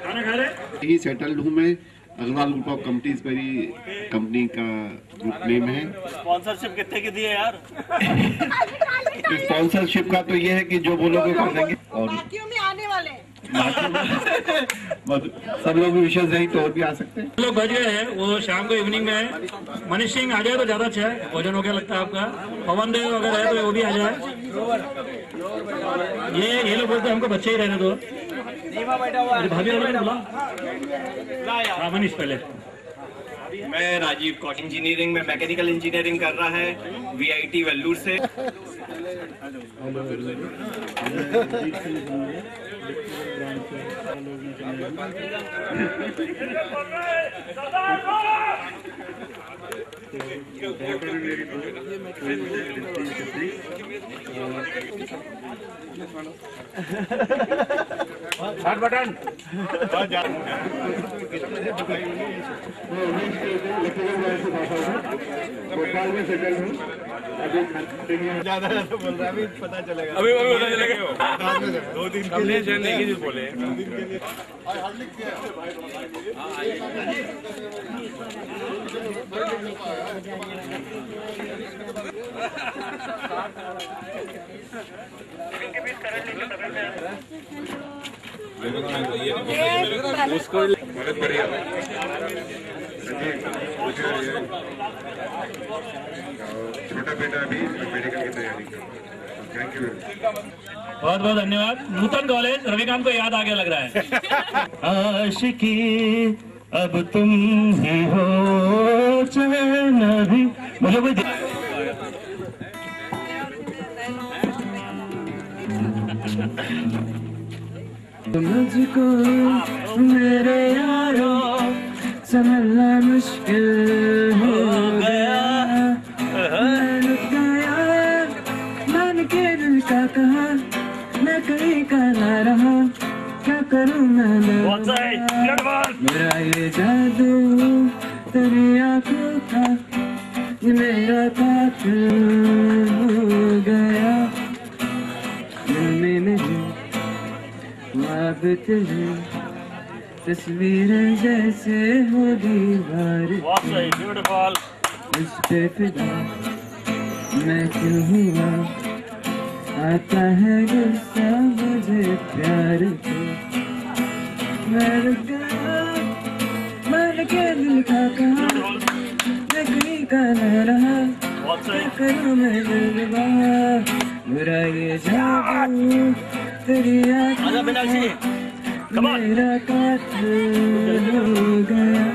खाना खा रहे ही सेटल्ड हूँ मैं। अग्रवाल ग्रुप ऑफ कंपनीज मेरी कंपनी का ग्रुप नेम है। स्पॉन्सरशिप कितने की दी है यार? स्पॉन्सरशिप का तो ये है कि जो बोलोगे कर देंगे। और बाकियों में आने वाले सब लोग भी विशेष रही तो और भी आ सकते हैं। लोग बज गए हैं, वो शाम को इवनिंग में है। मनीष सिंह आ जाए तो ज्यादा अच्छा है। भोजन हो गया लगता है आपका। पवन देव अगर है तो वो भी आ जाए। ये लोग बोलते हमको बच्चे ही रहने दो। भाभी वाले बोला मनीष पहले। मैं राजीव कौश इंजीनियरिंग में मैकेनिकल इंजीनियरिंग कर रहा है VIT वेल्लूर से। बटन भोपाल में सेटल हूँ। ज्यादा बोल रहा है, अभी पता चलेगा। अभी पता चलेगा। 2 दिन के लिए नहीं बोले। बहुत बढ़िया। छोटा बेटा अभी मेडिकल की तैयारी कर रहा है। Thank you. बहुत बहुत धन्यवाद। नूतन कॉलेज रविकांत को याद आ गया लग रहा है। आशिकी अब तुम ही हो चैन भी। मुझे कोई मुझको मेरे यारो समझना मुश्किल हो गया। मन के दिल का कहा मैं कहीं का ना रहा। क्या करूं मैं मेरा ये जादू तेरी आंखों का ये मेरा कातिल हो गया। मैंने ख्वाब तुझे तस्वीरें जैसे हो दीवार उस पे फिदा मैं क्यों हुआ। आता है गुस्सा मुझे प्यार को। मैं रुक गया मन के दिल का कहा मैं कहीं का न रहा। क्या करूं मैं दिलवा मेरा ये जादू तेरी आंखों मेरा कातिल हो गया।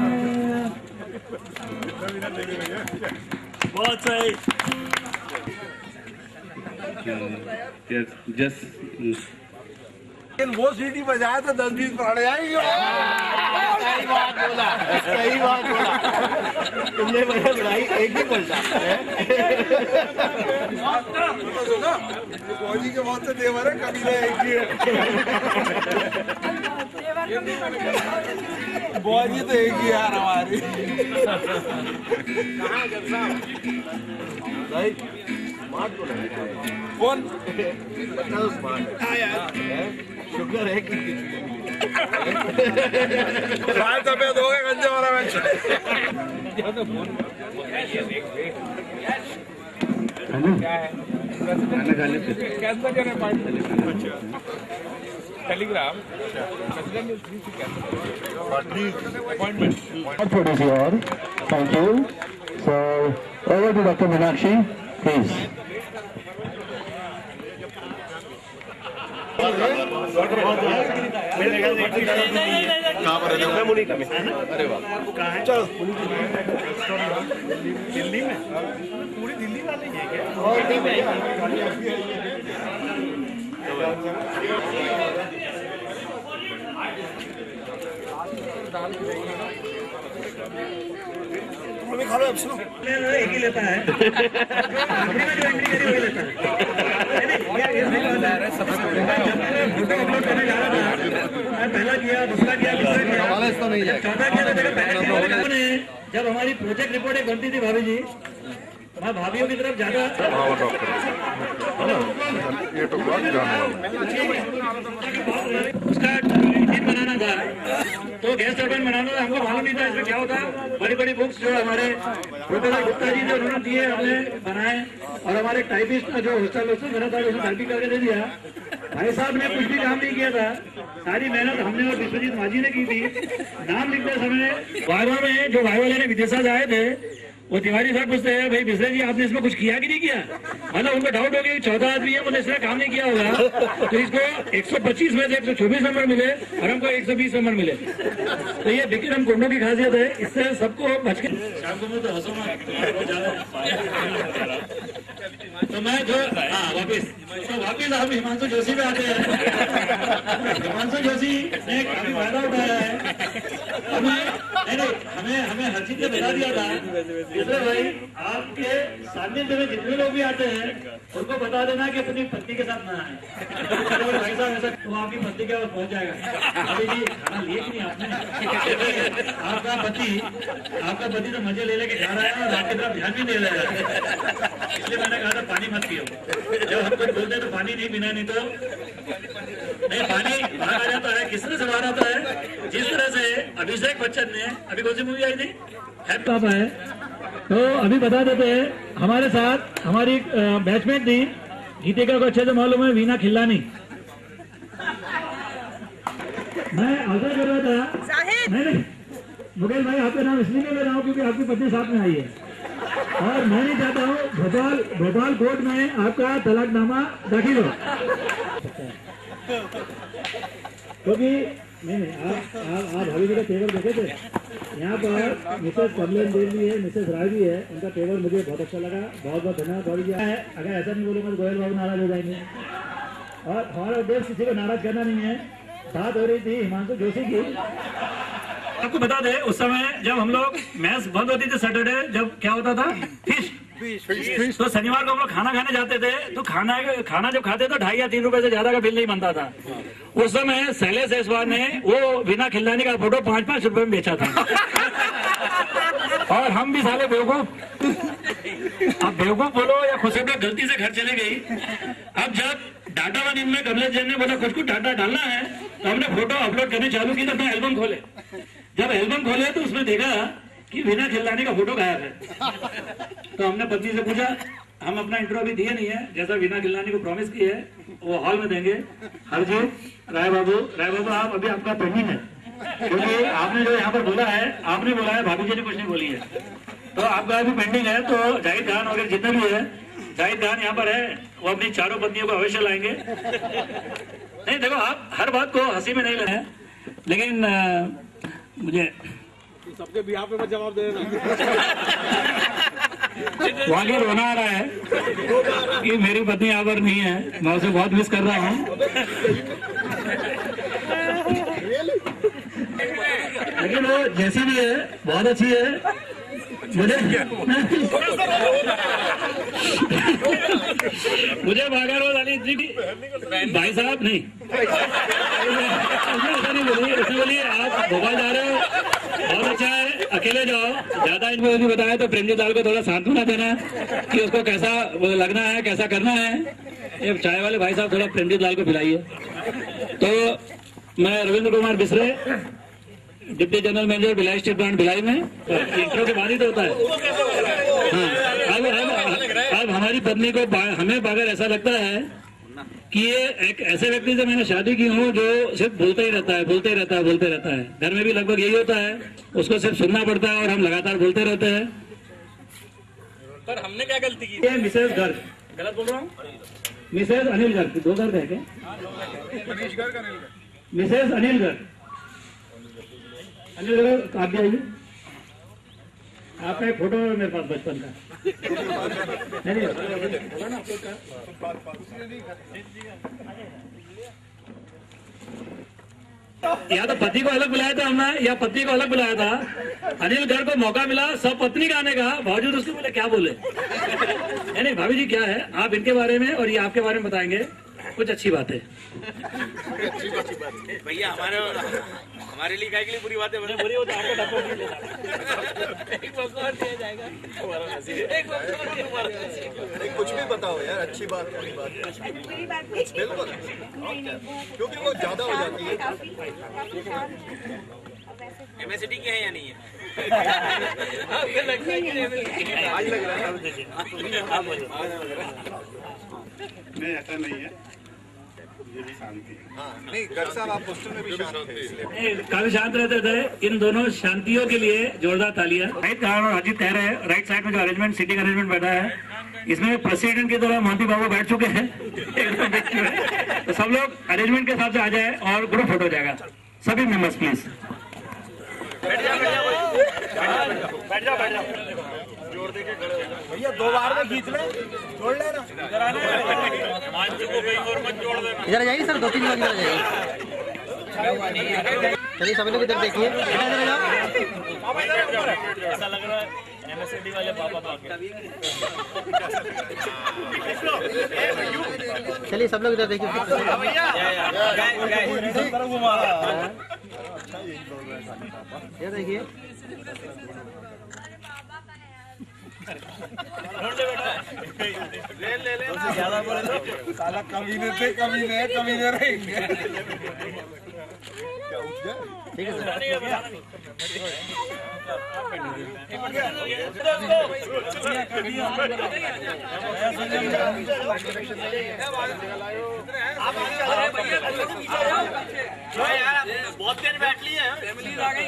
बहुत सही। वो सीटी बजाया तो 10-20 पड़ जाएगी। सही बात बोला, सही बात बोला। तुमने मुझे बुलाई एक ही पलटा। फौजी के बहुत से देवर है, कभी एक ही है। फौजी तो एक ही यार हमारी। कौन शुगर है कि सफेद हो गए गंजे वाला मैच। टेलीग्राम थोड़ी सी और thank you. So over to doctor Meenakshi please. अरे वाह चलो दिल्ली में पूरी दिल्ली वाले ही है क्या? खा लो अब सुनो। एक ही लेता है। पहला किया, दूसरा किया, तीसरा किया, चौथा किया। जब हमारी प्रोजेक्ट रिपोर्ट एक बनती थी भाभी जी, तो भाभीियों की तरफ ज्यादा उसका टीम बनाना था। गैस टर्बाइन बनाना था, हमको मालूम नहीं था इसमें क्या होता है। बड़ी बड़ी बुक्स जो हमारे प्रोफेसर गुप्ता जी ने उन्होंने दिए, हमने बनाए, और हमारे टाइपिस्ट जो हॉस्टल मेरा था उसने टाइपिंग करके दे दिया। भाई साहब ने कुछ भी काम नहीं किया था, सारी मेहनत हमने और विश्वजीत माझी ने की थी। नाम लिखते समय वाइवा में जो वाइवा लेने विदेशा से आए थे, वो तिवारी साहब पूछते हैं, भाई बिस्रे जी आपने इसमें कुछ किया कि नहीं किया? मतलब उनको डाउट हो गया 14 आदमी है, मतलब इसने काम नहीं किया होगा, तो इसको 125 में से 124 नंबर मिले और हमको 120 नंबर मिले। तो ये विक्रम कुंडों की खासियत है, इससे सबको बच के शाम को तो हंसो तो मैं जो वापिस आप हिमांशु जोशी पे आते हैं। हिमांशु जोशी ने काफी फायदा उठाया है। हमें हर चीज ने बता दिया था, इसलिए भाई आपके सानिध्य में जितने लोग भी आते हैं उनको बता देना कि अपनी पत्नी के साथ ना आए। भाई साहब ऐसा तो आपकी पत्नी के पास पहुंच जाएगा। अभी जी खाना लिए कि नहीं आपने? आपका पति तो मजे ले लेके जा रहा है और आपकी तरफ ध्यान भी नहीं दे रहा है। इसलिए मैंने कहा था पानी मत पियो। जब हम कुछ बोलते हैं तो पानी नहीं पीना, नहीं तो नहीं पानी बाहर आ जाता है। किस तरह से बाहर आता है? जिस तरह से अभिषेक बच्चन ने अभी कौन सी मूवी आई थी पापा है, तो अभी बता देते हैं। हमारे साथ हमारी बैचमेट थी, गीतिका को अच्छे से मालूम है, वीना खिल्लानी। मैं अवसर कर रहा था, नहीं मुकेश भाई आपका नाम इसलिए नहीं ले रहा हूँ क्योंकि आपकी पत्नी साथ में आई है, और मैं नहीं चाहता हूँ भोपाल कोर्ट में आपका तलाकनामा दाखिल हो, क्योंकि नहीं आप भाभी जी का तेवर देखे थे यहाँ पर। मिसेस कमलेन देव भी है, मिसेस राय भी है, उनका तेवर मुझे बहुत अच्छा लगा। बहुत बहुत धन्यवाद भाभी जी है। अगर ऐसा नहीं बोलूंगा तो गोयल बाबू नाराज हो जाएंगे, और हमारा उद्देश्य किसी को नाराज करना नहीं है। बात हो रही थी हिमांशु जोशी की। आपको बता दें उस समय जब हम लोग मैच बंद होती थी सैटरडे, जब क्या होता था फिश, तो शनिवार को हम लोग खाना खाने जाते थे, तो खाना जब खाते तो 2.5 या 3 रुपए से ज्यादा का बिल नहीं बनता था। उस समय शैलेश एसवार ने वो वीना खिल्लानी का फोटो 5-5 रुपए में बेचा था, और हम भी साले बेवकूफ, अब बेवकूफ बोलो या खुशी पे गलती से घर चले गई। अब जब डाटा वन इनमें कमलेश जैन ने बोला कुछ डाटा डालना है, तो हमने फोटो अपलोड करनी चालू की, तो अपना एल्बम खोले। जब एल्बम खोले तो उसमें देखा कि वीना खिल्लानी का फोटो गायब है। तो हमने पत्नी से पूछा, हम अपना इंट्रो अभी दिए नहीं है, जैसा वीना खिल्लानी को प्रॉमिस की है वो हॉल में देंगे। हरजीत राय बाबू आप अभी आपका पेंडिंग है, क्योंकि आपने जो यहाँ पर बोला है, आपने बोला है, भाभी जी ने कुछ नहीं बोली है, तो आपका अभी पेंडिंग है। तो जाहिद खान वगैरह जितने भी है, जाहिद खान यहाँ पर है, वो अपनी चारों पत्नियों को अवश्य लाएंगे। नहीं देखो, आप हर बात को हंसी में नहीं लें, लेकिन मुझे सबके बिहार पे मत जवाब देना। वाकई रोना आ रहा है कि मेरी पत्नी यहाँ पर नहीं है, मैं उसे बहुत मिस कर रहा हूँ। लेकिन वो जैसी भी है बहुत अच्छी है। मुझे बागा रोज अली भाई साहब नहीं, ऐसा नहीं बोलिए, ऐसे बोलिए आप भोपाल जा रहे हो, बहुत अच्छा है, अकेले जाओ। ज्यादा इनको नहीं बताया तो प्रेमजीत लाल को थोड़ा सांत्वना देना कि उसको कैसा लगना है, कैसा करना है। ये चाय वाले भाई साहब थोड़ा प्रेमजीत लाल को पिलाइए। तो मैं Ravindra Kumar Bisre, deputy general manager Bhilai state plant Bhilai में। इंट्रो के बाद ही तो होता है। हाँ, अब हमारी पत्नी को हमें अगर ऐसा लगता है कि ये एक ऐसे व्यक्ति से मैंने शादी की हूँ जो सिर्फ बोलते ही रहता है। घर में भी लगभग यही होता है, उसको सिर्फ सुनना पड़ता है और हम लगातार बोलते रहते हैं। पर हमने क्या गलती की? मिसेज गर्ग, गलत बोल रहा हूँ, मिसेज अनिल गर्ग, 2 गर्ग है क्या? मिसेज अनिल गर्ग, आप भी आइए। आपका एक फोटो है मेरे पास बचपन का। या तो पति को अलग बुलाया था हमने, या पत्नी को अलग बुलाया था। अनिल गर्ग को मौका मिला सब पत्नी गाने का, बावजूद उसके बोले क्या बोले। नहीं भाभी जी क्या है, आप इनके बारे में और ये आपके बारे में बताएंगे कुछ अच्छी बात है। भैया हमारे लिए के लिए बुरी बातें बुरी होती है, कुछ भी बताओ यार, अच्छी बात बुरी बात बिल्कुल, क्योंकि वो ज्यादा हो जाती है। एमएसडी के हैं या नहीं है? नहीं ऐसा नहीं है, शांति। नहीं गर साहब आप हॉस्टल में भी शांत थे इसलिए काफी शांत रहते थे। इन दोनों शांतियों के लिए जोरदार तालियां। राइट कहा और अजीत कह रहे हैं, राइट साइड में जो अरेंजमेंट सीटिंग अरेंजमेंट बैठा है इसमें प्रेसिडेंट की तरह मोहंती बाबू बैठ चुके हैं तो सब लोग अरेंजमेंट के हिसाब से आ जाए और ग्रुप फोटो हो जाएगा। सभी मेंबर्स प्लीज भैया 2 बार में खींच ले, छोड़ लेना। इधर जाइए सर, 2-3 लोग इधर जाइए। चलिए सभी लोग इधर देखिए, इधर जाओ। ऐसा लग रहा है एमएसडी वाले पापा पाके। चलिए सब लोग इधर देखिए। ये देखिए ले ज्यादा बोले तो साला कमीने थे, कमीने रहेंगे। ठीक है सर। बहुत देर बैठ ली है, फैमिली आ गई।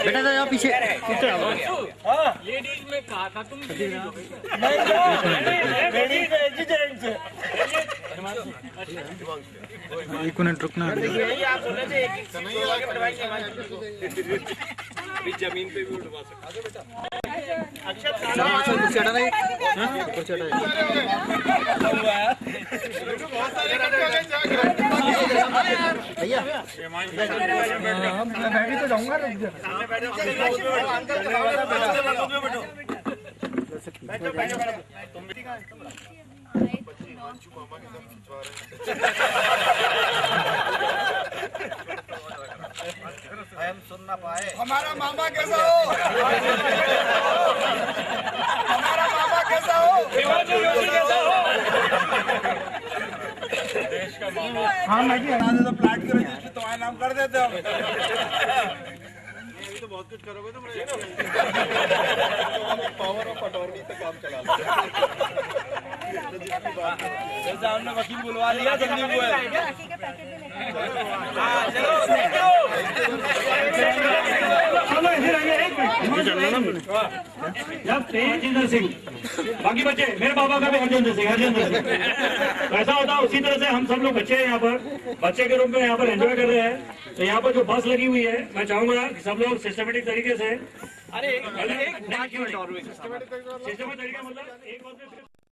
बेटा जाओ पीछे। लेडीज में कहा था तुम। एक मिनट रुकना। आप बोले थे जमीन पे भी उठवा सकते। कुर्सी हटा रही, कुर्सी हटा भैया। मैं भी तो जाऊंगा। हम सुन ना पाए। हमारा मामा कैसा हो? हमारा मामा कैसा हो? देश का मामा। हाँ मैं भी हटा देता प्लाट के रजिस्ट्री तुम्हारे नाम कर देते हम। अभी तो बहुत कुछ करोगे तुम। पावर ऑफ अटॉर्नी पे काम चला लो। हमने वकील बुलवा लिया संदीप को। हरजिंदर सिंह, बाकी बच्चे मेरे पापा का भी हरजिंदर सिंह। ऐसा होता है उसी तरह से हम सब लोग बच्चे हैं यहाँ पर, बच्चे के रूप में यहाँ पर एंजॉय कर रहे हैं। तो यहाँ पर जो बस लगी हुई है, मैं चाहूंगा कि सब लोग सिस्टमेटिक तरीके से। अरे सिस्टमेटिक तरीका मतलब एक बस में